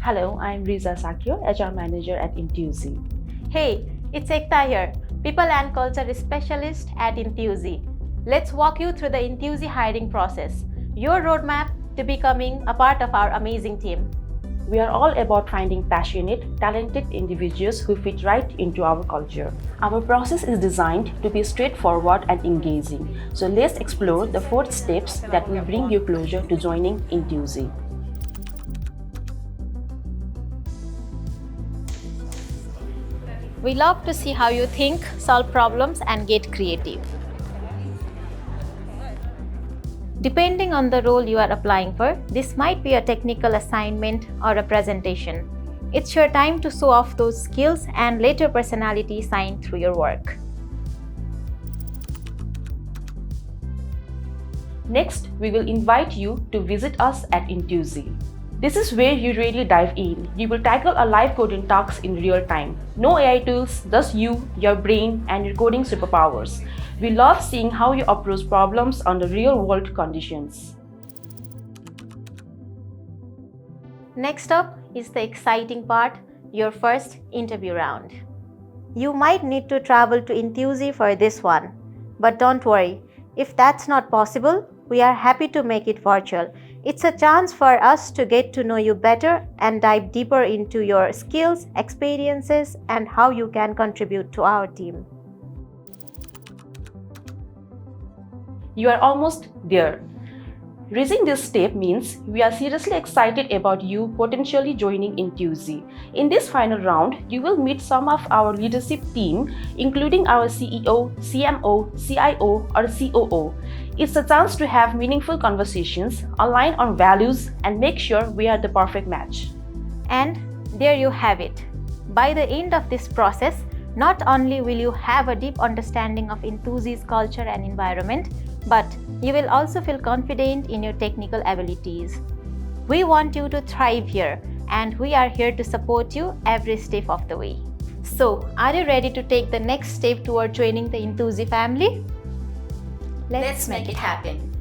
Hello, I'm Rija, HR Manager at Intuji. Hey, it's Ekta here, People and Culture Specialist at Intuji. Let's walk you through the Intuji hiring process, your roadmap to becoming a part of our amazing team. We are all about finding passionate, talented individuals who fit right into our culture. Our process is designed to be straightforward and engaging. So let's explore the 4 steps that will bring you closer to joining Intuji. We love to see how you think, solve problems, and get creative. Depending on the role you are applying for, this might be a technical assignment or a presentation. It's your time to show off those skills and let your personality shine through your work. Next, we will invite you to visit us at Intuji. This is where you really dive in. You will tackle a live coding task in real time. No AI tools, just you, your brain, and your coding superpowers. We love seeing how you approach problems under real-world conditions. Next up is the exciting part, your first interview round. You might need to travel to Intuji for this one, but don't worry. If that's not possible, we are happy to make it virtual. It's a chance for us to get to know you better and dive deeper into your skills, experiences, and how you can contribute to our team. You are almost there. Reaching this step means we are seriously excited about you potentially joining Intuji. In this final round, you will meet some of our leadership team, including our CEO, CMO, CIO, or COO. It's a chance to have meaningful conversations, align on values, and make sure we are the perfect match. And there you have it. By the end of this process, not only will you have a deep understanding of Intuji's culture and environment, but you will also feel confident in your technical abilities. We want you to thrive here, and we are here to support you every step of the way. So, are you ready to take the next step toward joining the Intuji family? Let's make it happen.